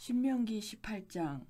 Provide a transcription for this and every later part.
신명기 18장.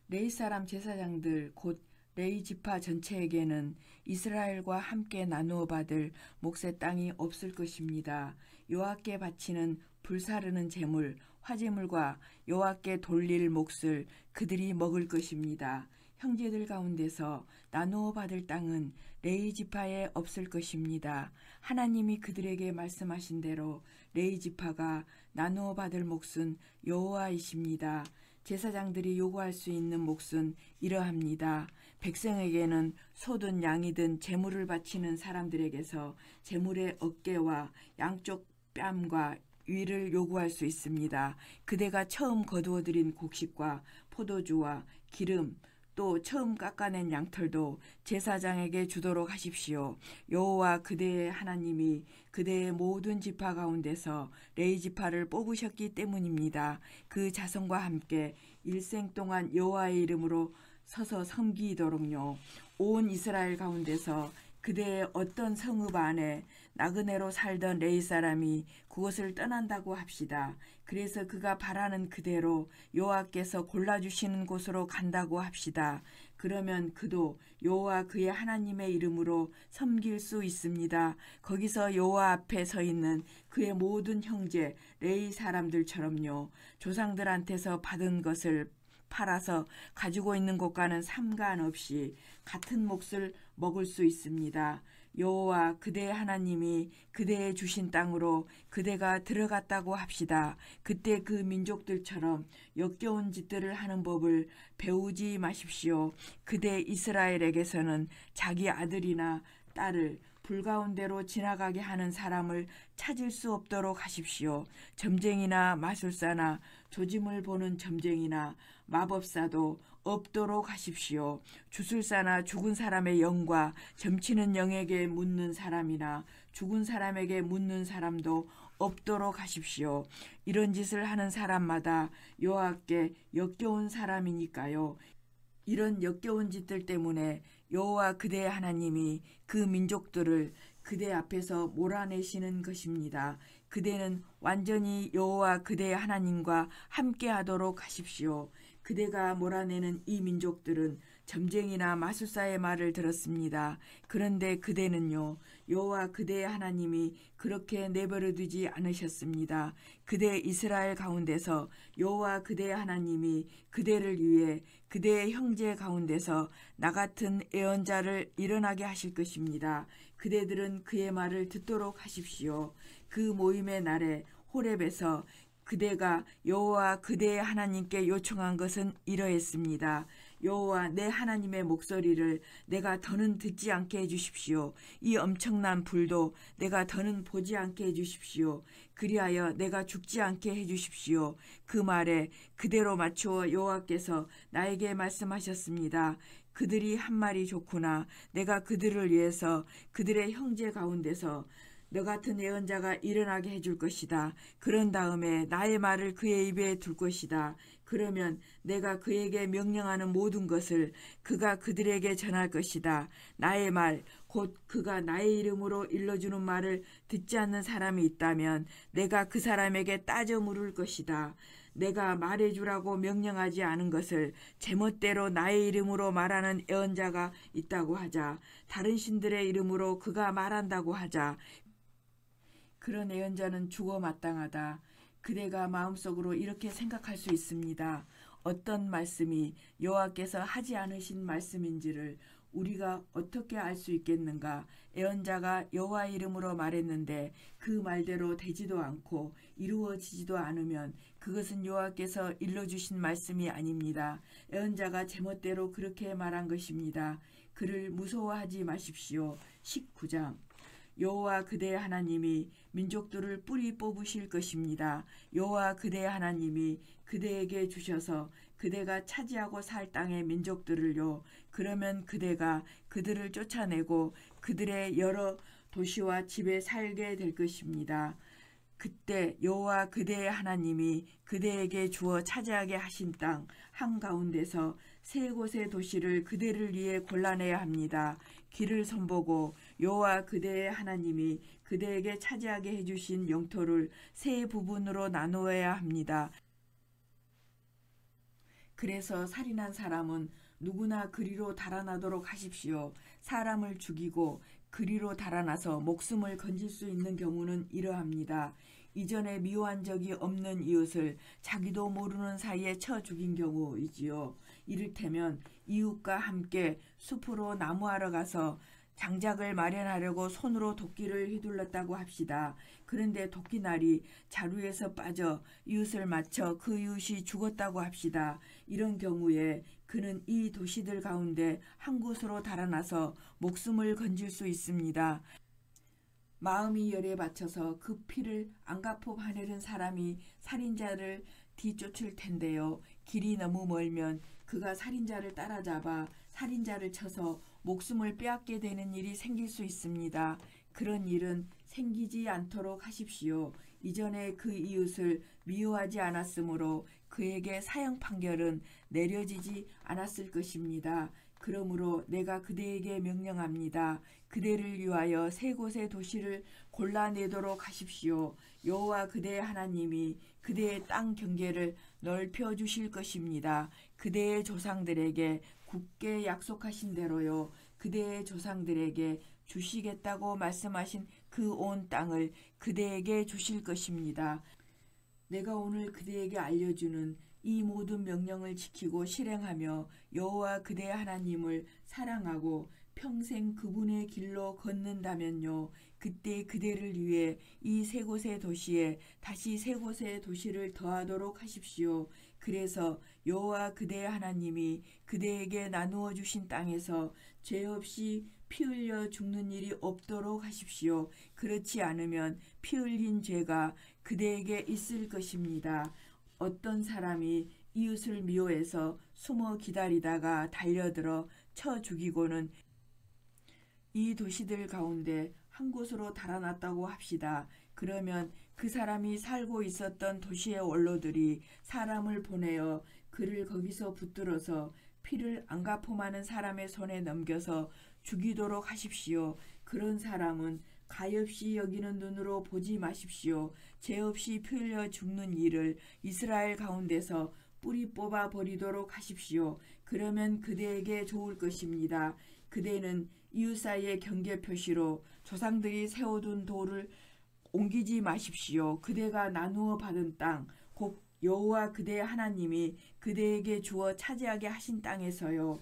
레위 사람 제사장들 곧 레위 지파 전체에게는 이스라엘과 함께 나누어 받을 몫의 땅이 없을 것입니다. 여호와께 바치는 불사르는 제물, 화제물과 여호와께 돌릴 몫을 그들이 먹을 것입니다. 형제들 가운데서 나누어 받을 땅은 레위 지파에 없을 것입니다. 하나님이 그들에게 말씀하신 대로 레위 지파가 나누어 받을 몫은 여호와이십니다. 제사장들이 요구할 수 있는 몫은 이러합니다. 백성에게는 소든 양이든 제물을 바치는 사람들에게서 제물의 어깨와 양쪽 뺨과 위를 요구할 수 있습니다. 그대가 처음 거두어들인 곡식과 포도주와 기름, 또 처음 깎아낸 양털도 제사장에게 주도록 하십시오. 여호와 그대의 하나님이 그대의 모든 지파 가운데서 레위 지파를 뽑으셨기 때문입니다. 그 자손과 함께 일생 동안 여호와의 이름으로 서서 섬기도록요. 온 이스라엘 가운데서 그대의 어떤 성읍 안에 나그네로 살던 레위 사람이 그곳을 떠난다고 합시다. 그래서 그가 바라는 그대로 여호와께서 골라주시는 곳으로 간다고 합시다. 그러면 그도 여호와 그의 하나님의 이름으로 섬길 수 있습니다. 거기서 여호와 앞에 서 있는 그의 모든 형제 레위 사람들처럼요. 조상들한테서 받은 것을 팔아서 가지고 있는 것과는 상관없이 같은 몫을 먹을 수 있습니다. 여호와 그대의 하나님이 그대의 주신 땅으로 그대가 들어갔다고 합시다. 그때 그 민족들처럼 역겨운 짓들을 하는 법을 배우지 마십시오. 그대 이스라엘에게서는 자기 아들이나 딸을 불 가운데로 지나가게 하는 사람을 찾을 수 없도록 하십시오. 점쟁이나 마술사나 조짐을 보는 점쟁이나 마법사도 없도록 하십시오. 주술사나 죽은 사람의 영과 점치는 영에게 묻는 사람이나 죽은 사람에게 묻는 사람도 없도록 하십시오. 이런 짓을 하는 사람마다 여호와께 역겨운 사람이니까요. 이런 역겨운 짓들 때문에 여호와 그대의 하나님이 그 민족들을 그대 앞에서 몰아내시는 것입니다. 그대는 완전히 여호와 그대의 하나님과 함께하도록 하십시오. 그대가 몰아내는 이 민족들은 점쟁이나 마술사의 말을 들었습니다. 그런데 그대는요, 여호와 그대의 하나님이 그렇게 내버려 두지 않으셨습니다. 그대 이스라엘 가운데서 여호와 그대의 하나님이 그대를 위해 그대의 형제 가운데서 나 같은 예언자를 일어나게 하실 것입니다. 그대들은 그의 말을 듣도록 하십시오. 그 모임의 날에 호렙에서 그대가 여호와 그대의 하나님께 요청한 것은 이러했습니다. 여호와 내 하나님의 목소리를 내가 더는 듣지 않게 해주십시오. 이 엄청난 불도 내가 더는 보지 않게 해주십시오. 그리하여 내가 죽지 않게 해주십시오. 그 말에 그대로 맞추어 여호와께서 나에게 말씀하셨습니다. 그들이 한 말이 좋구나. 내가 그들을 위해서 그들의 형제 가운데서 너 같은 예언자가 일어나게 해줄 것이다. 그런 다음에 나의 말을 그의 입에 둘 것이다. 그러면 내가 그에게 명령하는 모든 것을 그가 그들에게 전할 것이다. 나의 말, 곧 그가 나의 이름으로 일러주는 말을 듣지 않는 사람이 있다면 내가 그 사람에게 따져 물을 것이다. 내가 말해주라고 명령하지 않은 것을 제멋대로 나의 이름으로 말하는 예언자가 있다고 하자. 다른 신들의 이름으로 그가 말한다고 하자. 그런 예언자는 죽어 마땅하다. 그대가 마음속으로 이렇게 생각할 수 있습니다. 어떤 말씀이 여호와께서 하지 않으신 말씀인지를 우리가 어떻게 알 수 있겠는가? 예언자가 여호와 이름으로 말했는데 그 말대로 되지도 않고 이루어지지도 않으면 그것은 여호와께서 일러주신 말씀이 아닙니다. 예언자가 제멋대로 그렇게 말한 것입니다. 그를 무서워하지 마십시오. 19장. 여호와 그대의 하나님이 민족들을 뿌리 뽑으실 것입니다. 여호와 그대의 하나님이 그대에게 주셔서 그대가 차지하고 살 땅의 민족들을요. 그러면 그대가 그들을 쫓아내고 그들의 여러 도시와 집에 살게 될 것입니다. 그때 여호와 그대의 하나님이 그대에게 주어 차지하게 하신 땅 한가운데서 세 곳의 도시를 그대를 위해 골라내야 합니다. 길을 선보고 여호와 그대의 하나님이 그대에게 차지하게 해주신 영토를 세 부분으로 나누어야 합니다. 그래서 살인한 사람은 누구나 그리로 달아나도록 하십시오. 사람을 죽이고 그리로 달아나서 목숨을 건질 수 있는 경우는 이러합니다. 이전에 미워한 적이 없는 이웃을 자기도 모르는 사이에 쳐 죽인 경우이지요. 이를테면 이웃과 함께 숲으로 나무하러 가서 장작을 마련하려고 손으로 도끼를 휘둘렀다고 합시다. 그런데 도끼날이 자루에서 빠져 이웃을 맞춰 그 이웃이 죽었다고 합시다. 이런 경우에 그는 이 도시들 가운데 한 곳으로 달아나서 목숨을 건질 수 있습니다. 마음이 열에 받쳐서 그 피를 안갚고 하내는 사람이 살인자를 뒤쫓을 텐데요. 길이 너무 멀면 그가 살인자를 따라잡아 살인자를 쳐서 목숨을 빼앗게 되는 일이 생길 수 있습니다. 그런 일은 생기지 않도록 하십시오. 이전에 그 이웃을 미워하지 않았으므로 그에게 사형 판결은 내려지지 않았을 것입니다. 그러므로 내가 그대에게 명령합니다. 그대를 위하여 세 곳의 도시를 골라내도록 하십시오. 여호와 그대의 하나님이 그대의 땅 경계를 넓혀 주실 것입니다. 그대의 조상들에게 굳게 약속하신 대로요. 그대의 조상들에게 주시겠다고 말씀하신 그 온 땅을 그대에게 주실 것입니다. 내가 오늘 그대에게 알려주는 이 모든 명령을 지키고 실행하며 여호와 그대의 하나님을 사랑하고 평생 그분의 길로 걷는다면요. 그때 그대를 위해 이 세 곳의 도시에 다시 세 곳의 도시를 더하도록 하십시오. 그래서 여호와 그대의 하나님이 그대에게 나누어 주신 땅에서 죄 없이 피 흘려 죽는 일이 없도록 하십시오. 그렇지 않으면 피 흘린 죄가 그대에게 있을 것입니다. 어떤 사람이 이웃을 미워해서 숨어 기다리다가 달려들어 쳐 죽이고는 이 도시들 가운데 한 곳으로 달아났다고 합시다. 그러면 그 사람이 살고 있었던 도시의 원로들이 사람을 보내어 그를 거기서 붙들어서 피를 안갚음하는 사람의 손에 넘겨서 죽이도록 하십시오. 그런 사람은 가엾이 여기는 눈으로 보지 마십시오. 죄 없이 피 흘려 죽는 일을 이스라엘 가운데서 뿌리 뽑아 버리도록 하십시오. 그러면 그대에게 좋을 것입니다. 그대는 이웃 사이의 경계 표시로 조상들이 세워둔 돌을 옮기지 마십시오. 그대가 나누어 받은 땅, 곧 여호와 그대의 하나님이 그대에게 주어 차지하게 하신 땅에서요.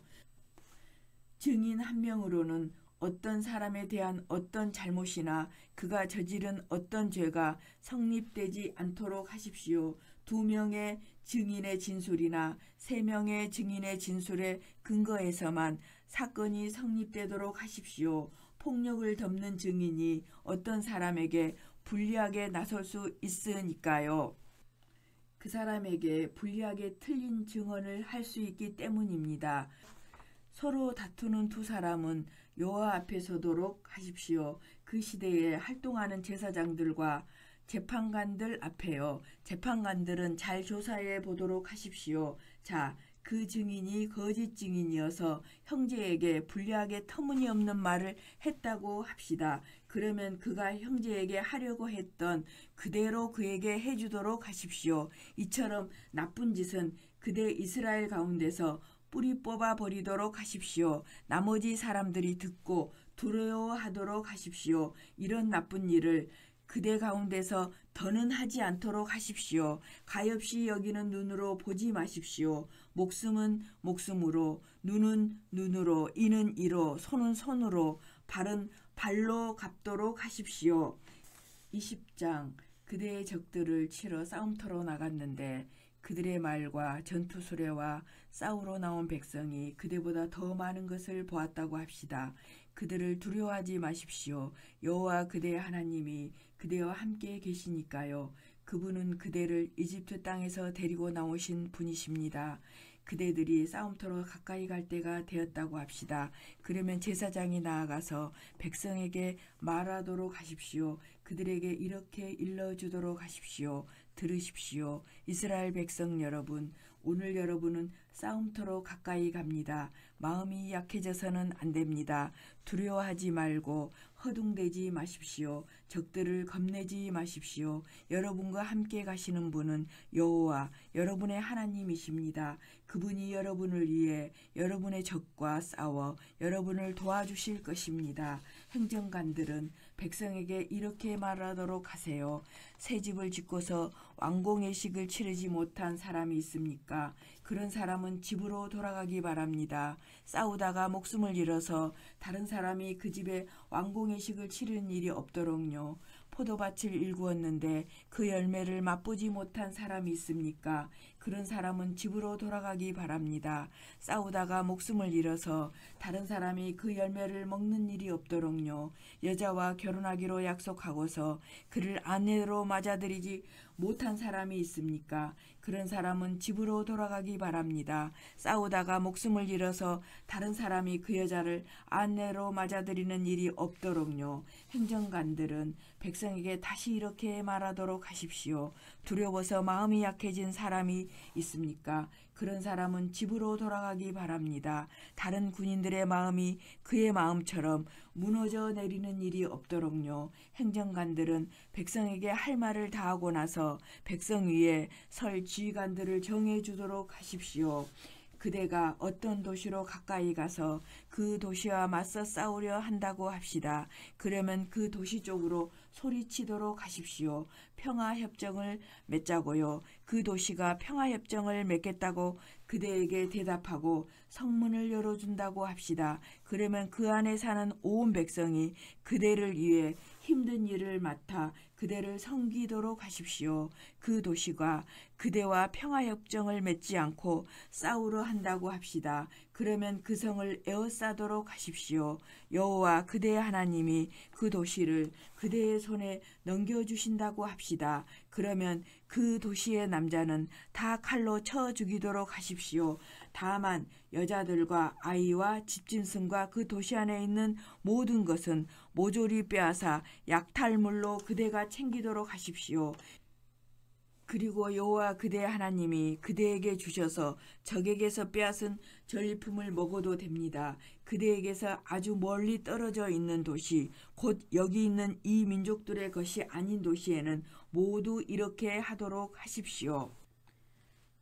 증인 한 명으로는 어떤 사람에 대한 어떤 잘못이나 그가 저지른 어떤 죄가 성립되지 않도록 하십시오. 2명의 증인의 진술이나 3명의 증인의 진술에 근거해서만 사건이 성립되도록 하십시오. 폭력을 덮는 증인이 어떤 사람에게 불리하게 나설 수 있으니까요. 그 사람에게 불리하게 틀린 증언을 할 수 있기 때문입니다. 서로 다투는 두 사람은 여호와 앞에 서도록 하십시오. 그 시대에 활동하는 제사장들과 재판관들 앞에요. 재판관들은 잘 조사해 보도록 하십시오. 자, 그 증인이 거짓 증인이어서 형제에게 불리하게 터무니없는 말을 했다고 합시다. 그러면 그가 형제에게 하려고 했던 그대로 그에게 해주도록 하십시오. 이처럼 나쁜 짓은 그대 이스라엘 가운데서 뿌리 뽑아 버리도록 하십시오. 나머지 사람들이 듣고 두려워하도록 하십시오. 이런 나쁜 일을 그대 가운데서 더는 하지 않도록 하십시오. 가엾이 여기는 눈으로 보지 마십시오. 목숨은 목숨으로, 눈은 눈으로, 이는 이로, 손은 손으로, 발은 발로 갚도록 하십시오. 20장 그대의 적들을 치러 싸움터로 나갔는데 그들의 말과 전투 수레와 싸우러 나온 백성이 그대보다 더 많은 것을 보았다고 합시다. 그들을 두려워하지 마십시오. 여호와 그대의 하나님이 그대와 함께 계시니까요. 그분은 그대를 이집트 땅에서 데리고 나오신 분이십니다. 그대들이 싸움터로 가까이 갈 때가 되었다고 합시다. 그러면 제사장이 나아가서 백성에게 말하도록 하십시오. 그들에게 이렇게 일러주도록 하십시오. 들으십시오. 이스라엘 백성 여러분, 오늘 여러분은 싸움터로 가까이 갑니다. 마음이 약해져서는 안 됩니다. 두려워하지 말고 허둥대지 마십시오. 적들을 겁내지 마십시오. 여러분과 함께 가시는 분은 여호와 여러분의 하나님이십니다. 그분이 여러분을 위해 여러분의 적과 싸워 여러분을 도와주실 것입니다. 행정관들은 백성에게 이렇게 말하도록 하세요. 새 집을 짓고서 완공예식을 치르지 못한 사람이 있습니까? 그런 사람은 집으로 돌아가기 바랍니다. 싸우다가 목숨을 잃어서 다른 사람이 그 집에 완공예식을 치르는 일이 없도록요. 포도밭을 일구었는데 그 열매를 맛보지 못한 사람이 있습니까? 그런 사람은 집으로 돌아가기 바랍니다. 싸우다가 목숨을 잃어서 다른 사람이 그 열매를 먹는 일이 없도록요. 여자와 결혼하기로 약속하고서 그를 아내로 맞아들이지 못한 사람이 있습니까? 그런 사람은 집으로 돌아가기 바랍니다. 싸우다가 목숨을 잃어서 다른 사람이 그 여자를 아내로 맞아들이는 일이 없도록요. 행정관들은 백성에게 다시 이렇게 말하도록 하십시오. 두려워서 마음이 약해진 사람이 있습니까? 그런 사람은 집으로 돌아가기 바랍니다. 다른 군인들의 마음이 그의 마음처럼 무너져 내리는 일이 없도록요. 행정관들은 백성에게 할 말을 다하고 나서 백성 위에 설 지휘관들을 정해주도록 하십시오. 그대가 어떤 도시로 가까이 가서 그 도시와 맞서 싸우려 한다고 합시다. 그러면 그 도시 쪽으로 소리치도록 하십시오. 평화협정을 맺자고요. 그 도시가 평화협정을 맺겠다고 그대에게 대답하고 성문을 열어준다고 합시다. 그러면 그 안에 사는 온 백성이 그대를 위해 힘든 일을 맡아 그대를 섬기도록 하십시오. 그 도시가 그대와 평화협정을 맺지 않고 싸우려 한다고 합시다. 그러면 그 성을 에워싸도록 하십시오. 여호와 그대의 하나님이 그 도시를 그대의 손에 넘겨주신다고 합시다. 그러면 그 도시의 남자는 다 칼로 쳐 죽이도록 하십시오. 다만 여자들과 아이와 집짐승과 그 도시 안에 있는 모든 것은 모조리 빼앗아 약탈물로 그대가 챙기도록 하십시오. 그리고 여호와 그대의 하나님이 그대에게 주셔서 적에게서 빼앗은 전리품을 먹어도 됩니다. 그대에게서 아주 멀리 떨어져 있는 도시, 곧 여기 있는 이 민족들의 것이 아닌 도시에는 모두 이렇게 하도록 하십시오.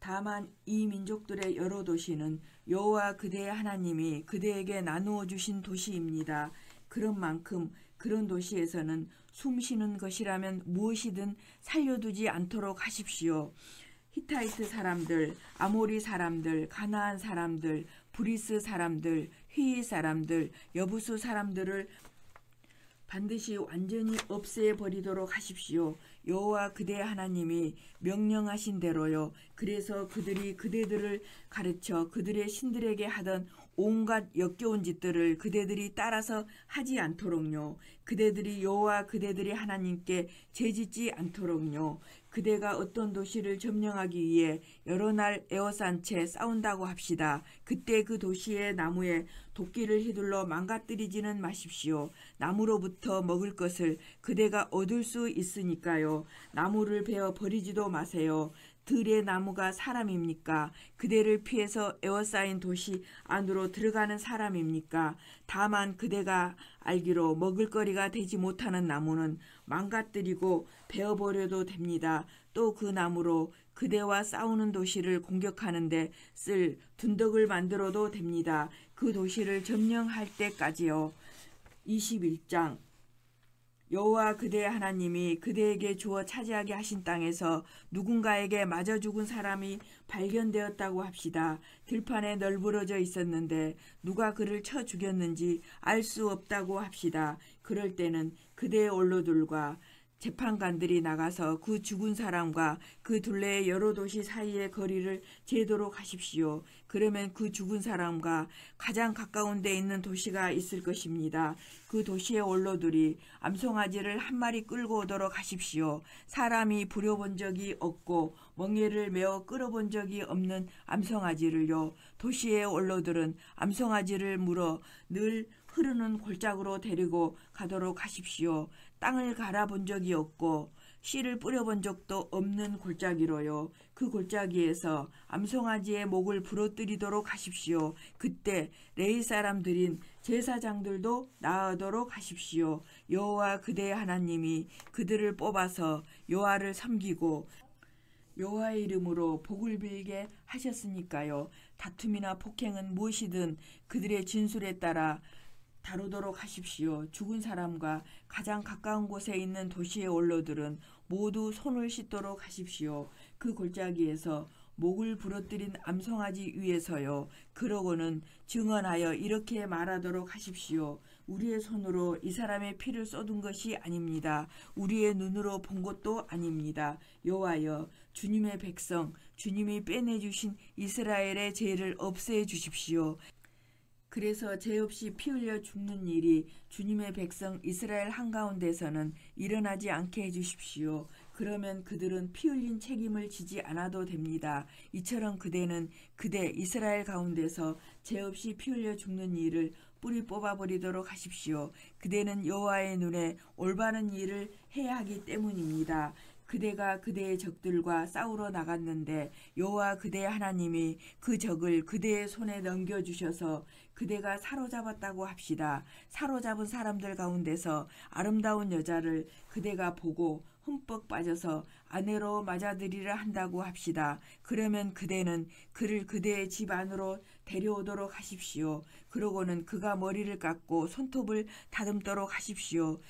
다만 이 민족들의 여러 도시는 여호와 그대의 하나님이 그대에게 나누어 주신 도시입니다. 그런 만큼 그런 도시에서는 숨쉬는 것이라면 무엇이든 살려두지 않도록 하십시오. 히타이트 사람들, 아모리 사람들, 가나안 사람들, 브리스 사람들, 휘이 사람들, 여부수 사람들을 반드시 완전히 없애버리도록 하십시오. 여호와 그대의 하나님이 명령하신 대로요. 그래서 그들이 그대들을 가르쳐 그들의 신들에게 하던 온갖 역겨운 짓들을 그대들이 따라서 하지 않도록요. 그대들이 여호와 그대들의 하나님께 죄짓지 않도록요. 그대가 어떤 도시를 점령하기 위해 여러 날 에워싼 채 싸운다고 합시다. 그때 그 도시의 나무에 도끼를 휘둘러 망가뜨리지는 마십시오. 나무로부터 먹을 것을 그대가 얻을 수 있으니까요. 나무를 베어 버리지도 마세요. 들의 나무가 사람입니까? 그대를 피해서 에워싸인 도시 안으로 들어가는 사람입니까? 다만 그대가 알기로 먹을거리가 되지 못하는 나무는 망가뜨리고 베어버려도 됩니다. 또 그 나무로 그대와 싸우는 도시를 공격하는데 쓸 둔덕을 만들어도 됩니다. 그 도시를 점령할 때까지요. 21장 여호와 그대의 하나님이 그대에게 주어 차지하게 하신 땅에서 누군가에게 맞아 죽은 사람이 발견되었다고 합시다. 들판에 널브러져 있었는데 누가 그를 쳐 죽였는지 알 수 없다고 합시다. 그럴 때는 그대의 원로들과 재판관들이 나가서 그 죽은 사람과 그 둘레의 여러 도시 사이의 거리를 재도록 하십시오. 그러면 그 죽은 사람과 가장 가까운 데 있는 도시가 있을 것입니다. 그 도시의 원로들이 암송아지를 한 마리 끌고 오도록 하십시오. 사람이 부려본 적이 없고 멍에를 메어 끌어본 적이 없는 암송아지를요. 도시의 원로들은 암송아지를 물어 늘 흐르는 골짜기로 데리고 가도록 하십시오. 땅을 갈아본 적이 없고 씨를 뿌려본 적도 없는 골짜기로요. 그 골짜기에서 암송아지의 목을 부러뜨리도록 하십시오. 그때 레위 사람들인 제사장들도 나아도록 하십시오. 여호와 그대의 하나님이 그들을 뽑아서 여호와를 섬기고 여호와의 이름으로 복을 빌게 하셨으니까요. 다툼이나 폭행은 무엇이든 그들의 진술에 따라 다루도록 하십시오. 죽은 사람과 가장 가까운 곳에 있는 도시의 원로들은 모두 손을 씻도록 하십시오. 그 골짜기에서 목을 부러뜨린 암송아지 위에서요. 그러고는 증언하여 이렇게 말하도록 하십시오. 우리의 손으로 이 사람의 피를 쏟은 것이 아닙니다. 우리의 눈으로 본 것도 아닙니다. 여호와여, 주님의 백성, 주님이 빼내주신 이스라엘의 죄를 없애 주십시오. 그래서 죄 없이 피 흘려 죽는 일이 주님의 백성 이스라엘 한가운데서는 일어나지 않게 해주십시오. 그러면 그들은 피 흘린 책임을 지지 않아도 됩니다. 이처럼 그대는 그대 이스라엘 가운데서 죄 없이 피 흘려 죽는 일을 뿌리 뽑아버리도록 하십시오. 그대는 여호와의 눈에 올바른 일을 해야 하기 때문입니다. 그대가 그대의 적들과 싸우러 나갔는데 여호와 그대의 하나님이 그 적을 그대의 손에 넘겨주셔서 그대가 사로잡았다고 합시다. 사로잡은 사람들 가운데서 아름다운 여자를 그대가 보고 흠뻑 빠져서 아내로 맞아들이려 한다고 합시다. 그러면 그대는 그를 그대의 집 안으로 데려오도록 하십시오. 그러고는 그가 머리를 깎고 손톱을 다듬도록 하십시오.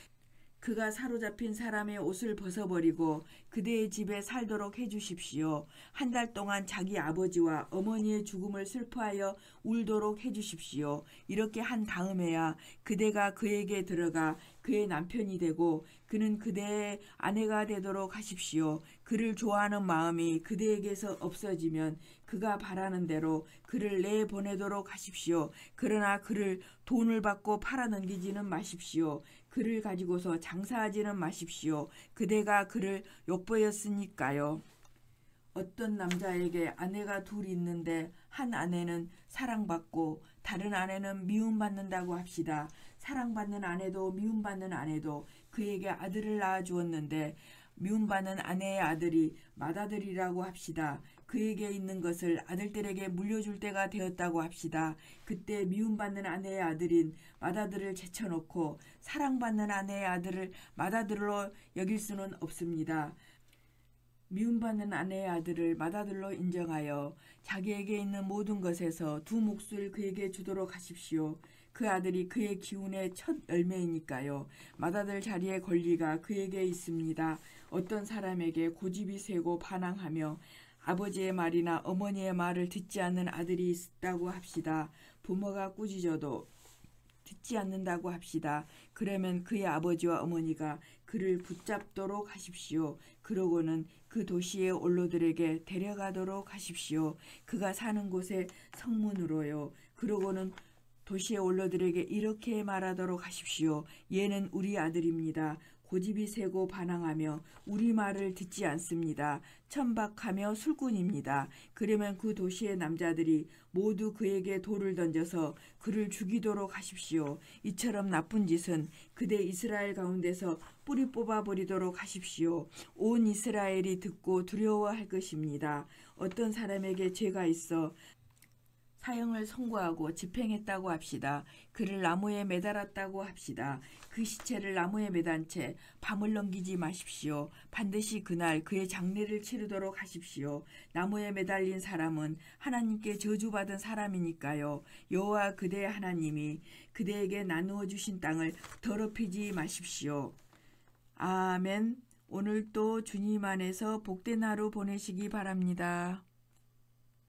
그가 사로잡힌 사람의 옷을 벗어버리고 그대의 집에 살도록 해주십시오. 한 달 동안 자기 아버지와 어머니의 죽음을 슬퍼하여 울도록 해주십시오. 이렇게 한 다음에야 그대가 그에게 들어가 그의 남편이 되고 그는 그대의 아내가 되도록 하십시오. 그를 좋아하는 마음이 그대에게서 없어지면 그가 바라는 대로 그를 내보내도록 하십시오. 그러나 그를 돈을 받고 팔아넘기지는 마십시오. 그를 가지고서 장사하지는 마십시오. 그대가 그를 욕보였으니까요. 어떤 남자에게 아내가 둘 있는데 한 아내는 사랑받고 다른 아내는 미움받는다고 합시다. 사랑받는 아내도 미움받는 아내도 그에게 아들을 낳아주었는데 미움받는 아내의 아들이 맏아들이라고 합시다. 그에게 있는 것을 아들들에게 물려줄 때가 되었다고 합시다. 그때 미움받는 아내의 아들인 맏아들을 제쳐놓고 사랑받는 아내의 아들을 맏아들로 여길 수는 없습니다. 미움받는 아내의 아들을 맏아들로 인정하여 자기에게 있는 모든 것에서 두 몫을 그에게 주도록 하십시오. 그 아들이 그의 기운의 첫 열매이니까요. 맏아들 자리의 권리가 그에게 있습니다. 어떤 사람에게 고집이 세고 반항하며 아버지의 말이나 어머니의 말을 듣지 않는 아들이 있다고 합시다. 부모가 꾸짖어도 듣지 않는다고 합시다. 그러면 그의 아버지와 어머니가 그를 붙잡도록 하십시오. 그러고는 그 도시의 원로들에게 데려가도록 하십시오. 그가 사는 곳의 성문으로요. 그러고는 도시의 원로들에게 이렇게 말하도록 하십시오. 얘는 우리 아들입니다. 고집이 세고 반항하며 우리 말을 듣지 않습니다. 천박하며 술꾼입니다. 그러면 그 도시의 남자들이 모두 그에게 돌을 던져서 그를 죽이도록 하십시오. 이처럼 나쁜 짓은 그대 이스라엘 가운데서 뿌리 뽑아버리도록 하십시오. 온 이스라엘이 듣고 두려워할 것입니다. 어떤 사람에게 죄가 있어 사형을 선고하고 집행했다고 합시다. 그를 나무에 매달았다고 합시다. 그 시체를 나무에 매단 채 밤을 넘기지 마십시오. 반드시 그날 그의 장례를 치르도록 하십시오. 나무에 매달린 사람은 하나님께 저주받은 사람이니까요. 여호와 그대의 하나님이 그대에게 나누어 주신 땅을 더럽히지 마십시오. 아멘. 오늘도 주님 안에서 복된 하루 보내시기 바랍니다.